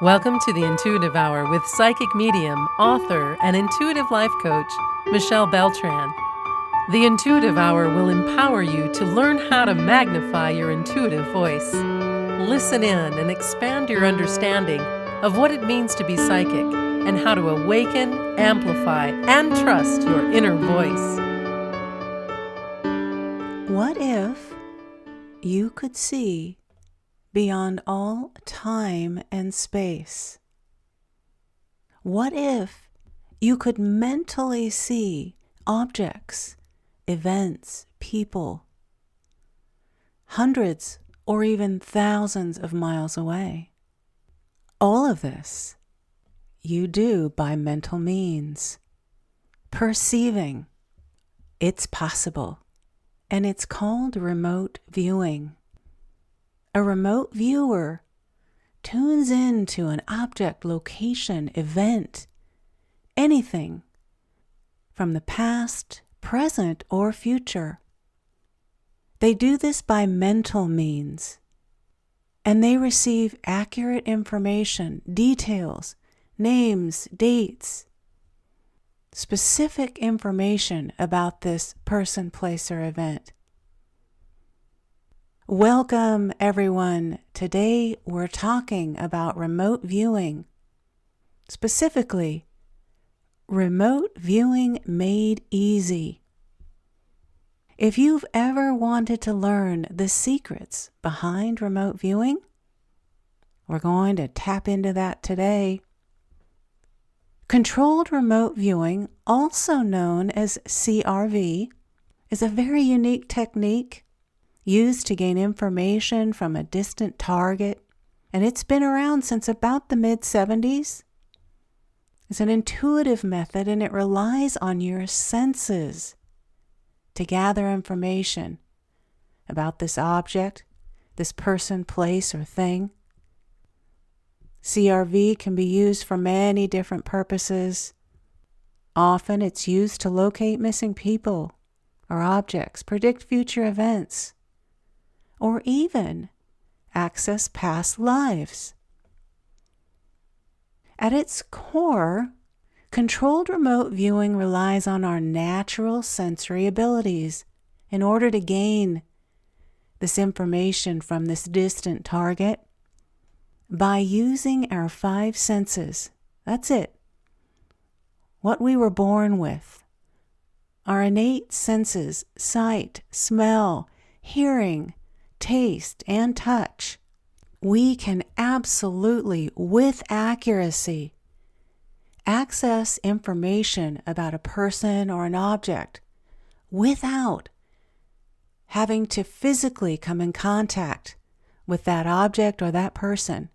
Welcome to the Intuitive Hour with psychic medium, author, and intuitive life coach, Michelle Beltran. The Intuitive Hour will empower you to learn how to magnify your intuitive voice. Listen in and expand your understanding of what it means to be psychic and how to awaken, amplify, and trust your inner voice. What if you could see beyond all time and space? What if you could mentally see objects, events, people, hundreds or even thousands of miles away? All of this you do by mental means, perceiving. It's possible, and it's called remote viewing. A remote viewer tunes into an object, location, event, anything from the past, present, or future. They do this by mental means, and they receive accurate information, details, names, dates, specific information about this person, place, or event. Welcome, everyone. Today we're talking about remote viewing. Specifically, remote viewing made easy. If you've ever wanted to learn the secrets behind remote viewing, we're going to tap into that today. Controlled remote viewing, also known as CRV, is a very unique technique used to gain information from a distant target, and it's been around since about the mid-70s. It's an intuitive method, and it relies on your senses to gather information about this object, this person, place, or thing. CRV can be used for many different purposes. Often it's used to locate missing people or objects, predict future events, or even access past lives. At its core, controlled remote viewing relies on our natural sensory abilities in order to gain this information from this distant target by using our five senses. That's it. What we were born with. Our innate senses, sight, smell, hearing, taste, and touch. We can absolutely, with accuracy, access information about a person or an object without having to physically come in contact with that object or that person.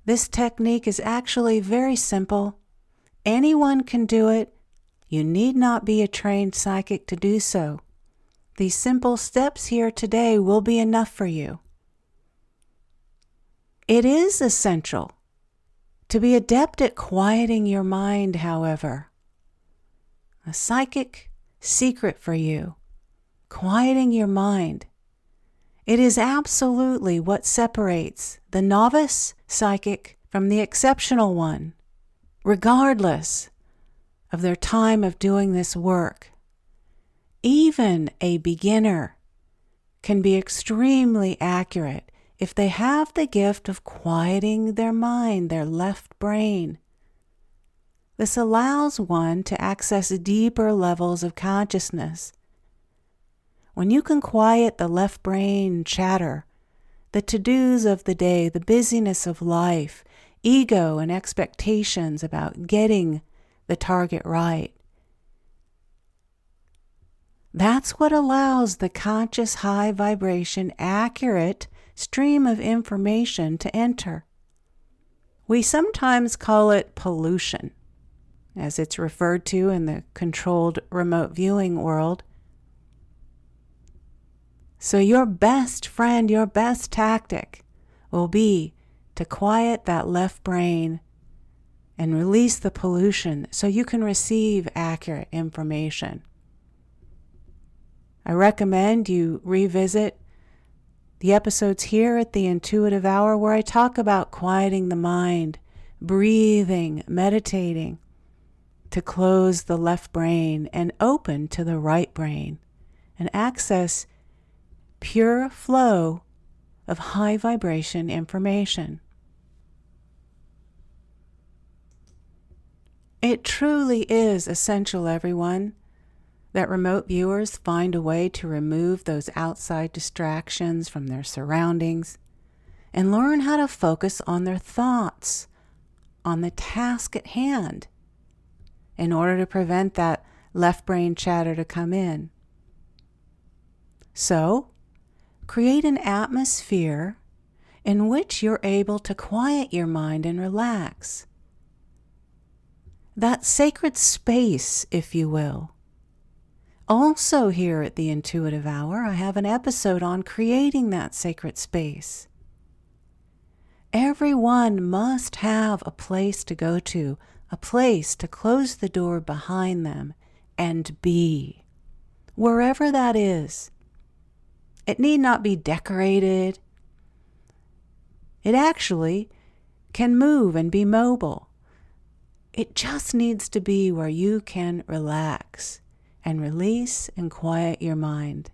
This technique is actually very simple. Anyone can do it. You need not be a trained psychic to do so. These simple steps here today will be enough for you. It is essential to be adept at quieting your mind, however. A psychic secret for you, quieting your mind. It is absolutely what separates the novice psychic from the exceptional one, regardless of their time of doing this work. Even a beginner can be extremely accurate if they have the gift of quieting their mind, their left brain. This allows one to access deeper levels of consciousness. When you can quiet the left brain chatter, the to-dos of the day, the busyness of life, ego and expectations about getting the target right, that's what allows the conscious, high vibration, accurate stream of information to enter. We sometimes call it pollution, as it's referred to in the controlled remote viewing world. So your best friend, your best tactic will be to quiet that left brain and release the pollution so you can receive accurate information. I recommend you revisit the episodes here at the Intuitive Hour where I talk about quieting the mind, breathing, meditating, to close the left brain and open to the right brain and access pure flow of high vibration information. It truly is essential, everyone, that remote viewers find a way to remove those outside distractions from their surroundings and learn how to focus on their thoughts, on the task at hand, in order to prevent that left brain chatter to come in. So, create an atmosphere in which you're able to quiet your mind and relax. That sacred space, if you will. Also here at the Intuitive Hour, I have an episode on creating that sacred space. Everyone must have a place to go to, a place to close the door behind them and be, wherever that is. It need not be decorated. It actually can move and be mobile. It just needs to be where you can relax and release and quiet your mind.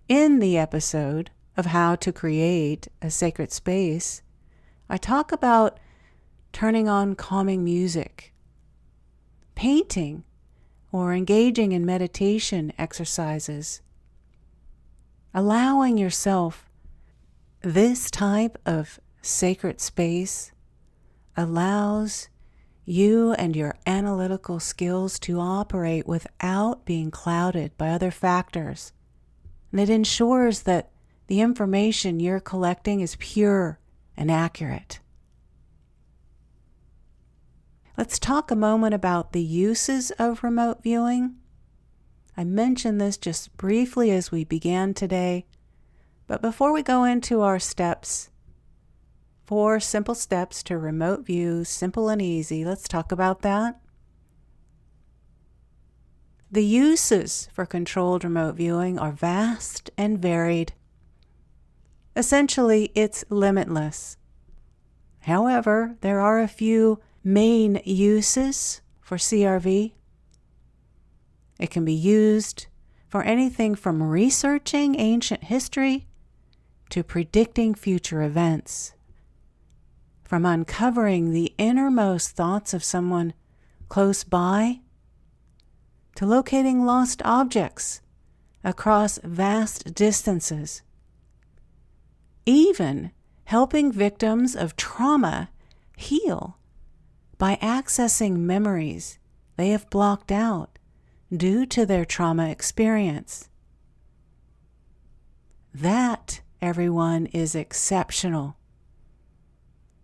In the episode of how to create a sacred space, I talk about turning on calming music, painting, or engaging in meditation exercises. Allowing yourself this type of sacred space allows you and your analytical skills to operate without being clouded by other factors. And it ensures that the information you're collecting is pure and accurate. Let's talk a moment about the uses of remote viewing. I mentioned this just briefly as we began today, but before we go into our steps, 4 simple steps to remote view, simple and easy, let's talk about that. The uses for controlled remote viewing are vast and varied. Essentially, it's limitless. However, there are a few main uses for CRV. It can be used for anything from researching ancient history to predicting future events, from uncovering the innermost thoughts of someone close by to locating lost objects across vast distances, even helping victims of trauma heal by accessing memories they have blocked out due to their trauma experience. That, everyone, is exceptional.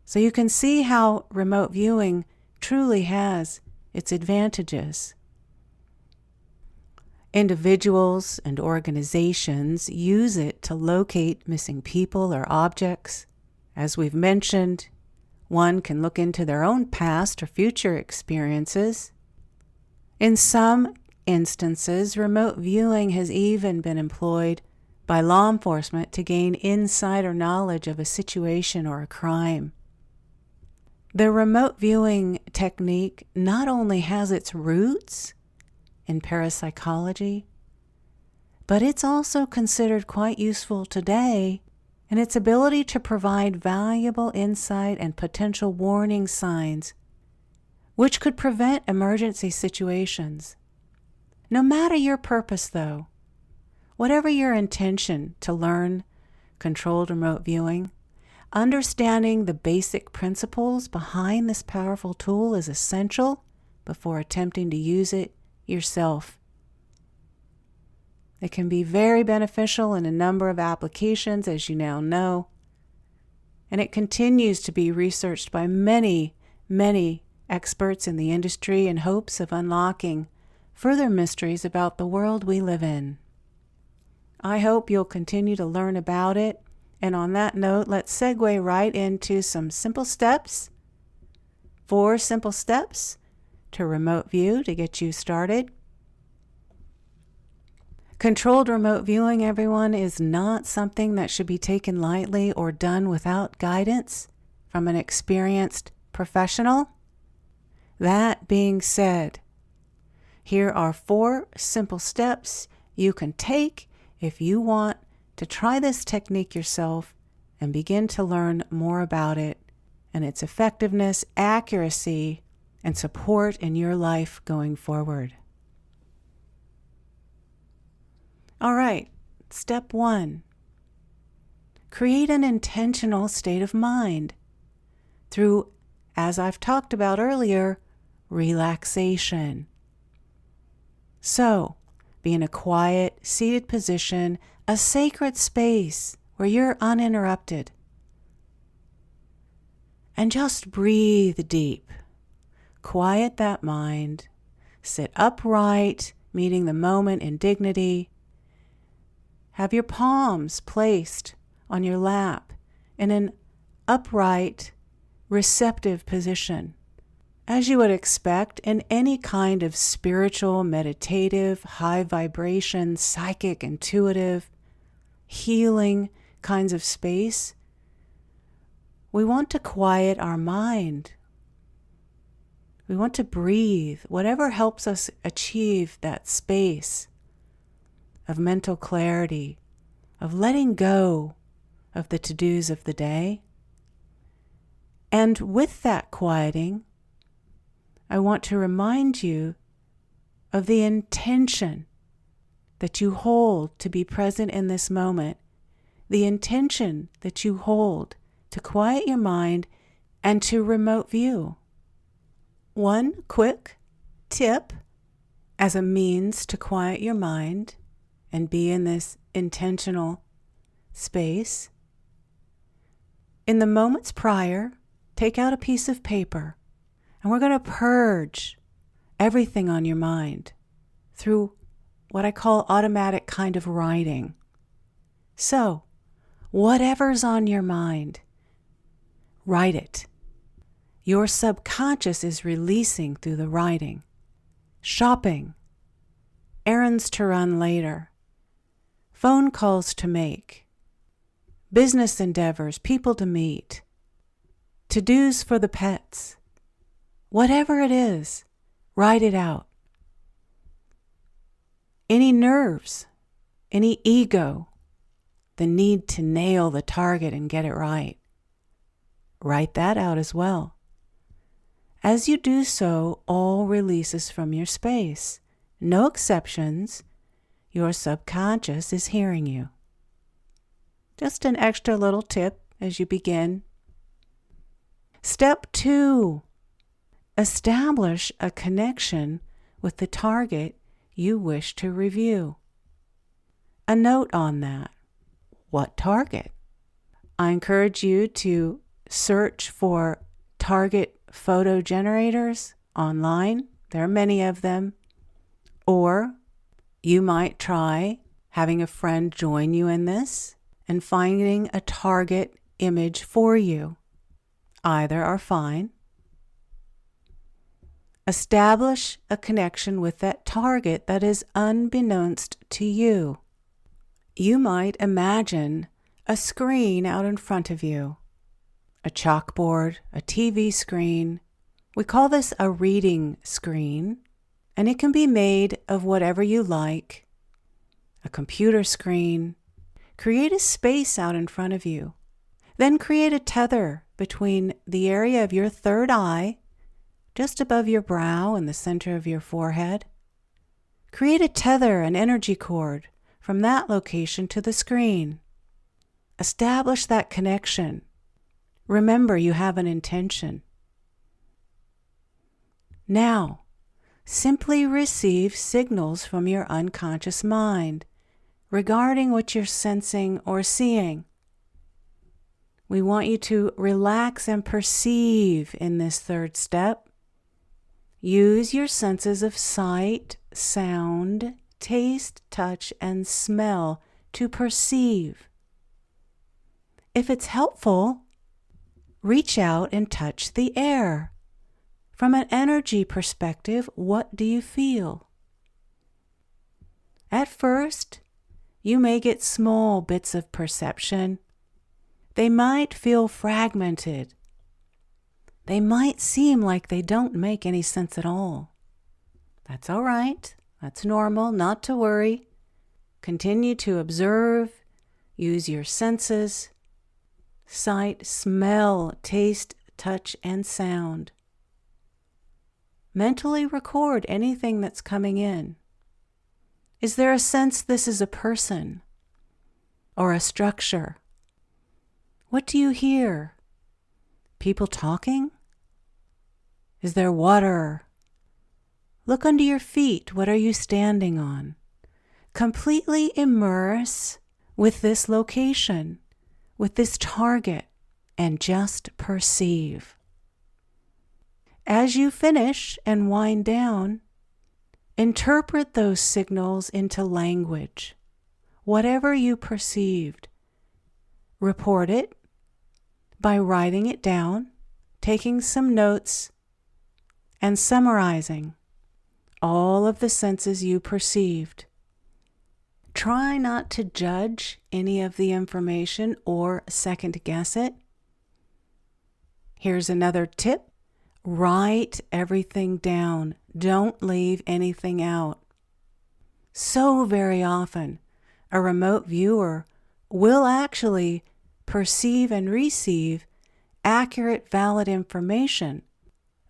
So you can see how remote viewing truly has its advantages. Individuals and organizations use it to locate missing people or objects. As we've mentioned, one can look into their own past or future experiences. In some instances, remote viewing has even been employed by law enforcement to gain insider knowledge of a situation or a crime. The remote viewing technique not only has its roots in parapsychology, but it's also considered quite useful today in its ability to provide valuable insight and potential warning signs, which could prevent emergency situations. No matter your purpose, though, whatever your intention to learn controlled remote viewing, understanding the basic principles behind this powerful tool is essential before attempting to use it yourself. It can be very beneficial in a number of applications, as you now know, and it continues to be researched by many, many experts in the industry in hopes of unlocking further mysteries about the world we live in. I hope you'll continue to learn about it. And on that note, let's segue right into some simple steps. 4 simple steps to remote view to get you started. Controlled remote viewing, everyone, is not something that should be taken lightly or done without guidance from an experienced professional. That being said, here are 4 simple steps you can take if you want to try this technique yourself and begin to learn more about it and its effectiveness, accuracy, and support in your life going forward. All right, step 1. Create an intentional state of mind through, as I've talked about earlier, relaxation. So, be in a quiet, seated position, a sacred space where you're uninterrupted. And just breathe deep. Quiet that mind. Sit upright, meeting the moment in dignity. Have your palms placed on your lap in an upright, receptive position, as you would expect in any kind of spiritual, meditative, high vibration, psychic, intuitive, healing kinds of space. We want to quiet our mind. We want to breathe, whatever helps us achieve that space of mental clarity, of letting go of the to-dos of the day. And with that quieting, I want to remind you of the intention that you hold to be present in this moment, the intention that you hold to quiet your mind and to remote view. One quick tip as a means to quiet your mind and be in this intentional space. In the moments prior, take out a piece of paper and we're going to purge everything on your mind through what I call automatic kind of writing. So, whatever's on your mind, write it. Your subconscious is releasing through the writing. Shopping, errands to run later, phone calls to make, business endeavors, people to meet, to-dos for the pets. Whatever it is, write it out. Any nerves, any ego, the need to nail the target and get it right, write that out as well. As you do so, all releases from your space. No exceptions. Your subconscious is hearing you. Just an extra little tip as you begin. Step 2. Establish a connection with the target you wish to review. A note on that. What target? I encourage you to search for target photo generators online. There are many of them. Or you might try having a friend join you in this and finding a target image for you. Either are fine. Establish a connection with that target that is unbeknownst to you. You might imagine a screen out in front of you, a chalkboard, a TV screen. We call this a reading screen, and it can be made of whatever you like. A computer screen. Create a space out in front of you. Then create a tether between the area of your third eye, just above your brow and the center of your forehead. Create a tether, an energy cord, from that location to the screen. Establish that connection. Remember, you have an intention. Now, simply receive signals from your unconscious mind regarding what you're sensing or seeing. We want you to relax and perceive in this third step. Use your senses of sight, sound, taste, touch, and smell to perceive. If it's helpful, reach out and touch the air. From an energy perspective, what do you feel? At first, you may get small bits of perception. They might feel fragmented. They might seem like they don't make any sense at all. That's all right. That's normal, not to worry. Continue to observe. Use your senses. Sight, smell, taste, touch, and sound. Mentally record anything that's coming in. Is there a sense this is a person or a structure? What do you hear? People talking? Is there water? Look under your feet. What are you standing on? Completely immerse with this location, with this target, and just perceive. As you finish and wind down, interpret those signals into language. Whatever you perceived, report it by writing it down, taking some notes, and summarizing all of the senses you perceived. Try not to judge any of the information or second guess it. Here's another tip. Write everything down. Don't leave anything out. So very often, a remote viewer will actually perceive and receive accurate, valid information,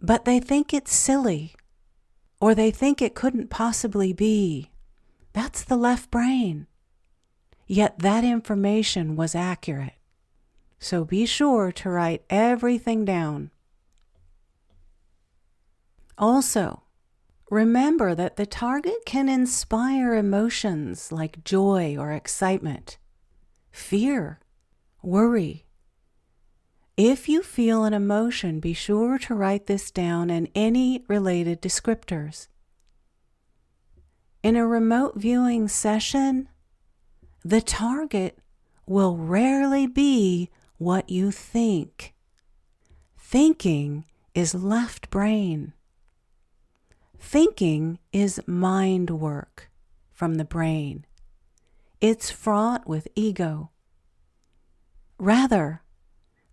but they think it's silly, or they think it couldn't possibly be. That's the left brain. Yet that information was accurate. So be sure to write everything down. Also, remember that the target can inspire emotions like joy or excitement, fear, worry. If you feel an emotion, be sure to write this down and any related descriptors. In a remote viewing session, the target will rarely be what you think. Thinking is left brain. Thinking is mind work from the brain. It's fraught with ego. Rather,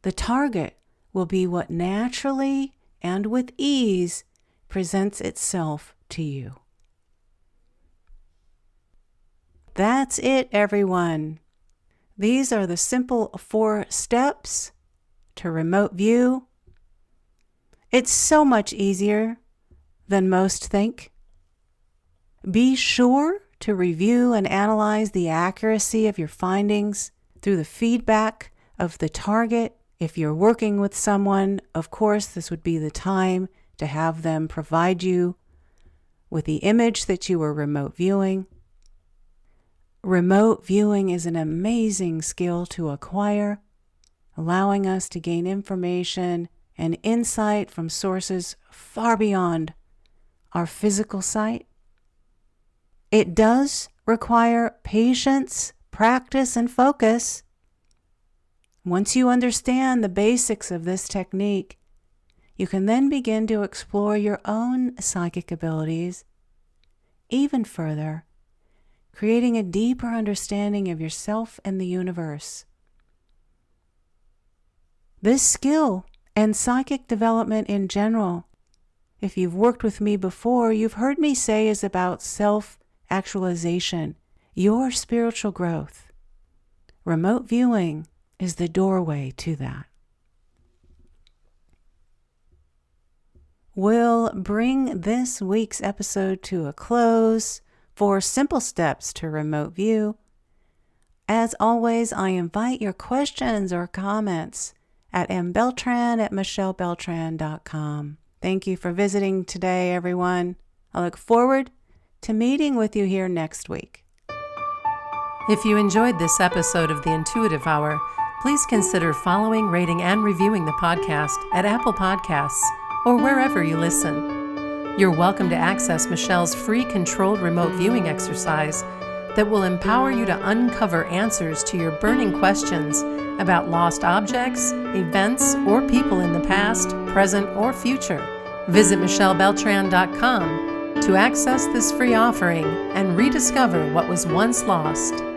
the target will be what naturally and with ease presents itself to you. That's it, everyone. These are the simple 4 steps to remote view. It's so much easier than most think. Be sure to review and analyze the accuracy of your findings through the feedback of the target. If you're working with someone, of course, this would be the time to have them provide you with the image that you were remote viewing. Remote viewing is an amazing skill to acquire, allowing us to gain information and insight from sources far beyond our physical sight. It does require patience, practice, and focus. Once you understand the basics of this technique, you can then begin to explore your own psychic abilities even further, creating a deeper understanding of yourself and the universe. This skill and psychic development in general, if you've worked with me before, you've heard me say is about self-actualization, your spiritual growth. Remote viewing is the doorway to that. We'll bring this week's episode to a close for simple steps to remote view. As always, I invite your questions or comments at mbeltran@michellebeltran.com. Thank you for visiting today, everyone. I look forward to meeting with you here next week. If you enjoyed this episode of the Intuitive Hour, please consider following, rating, and reviewing the podcast at Apple Podcasts or wherever you listen. You're welcome to access Michelle's free controlled remote viewing exercise that will empower you to uncover answers to your burning questions about lost objects, events, or people in the past, present, or future. Visit michellebeltran.com to access this free offering and rediscover what was once lost.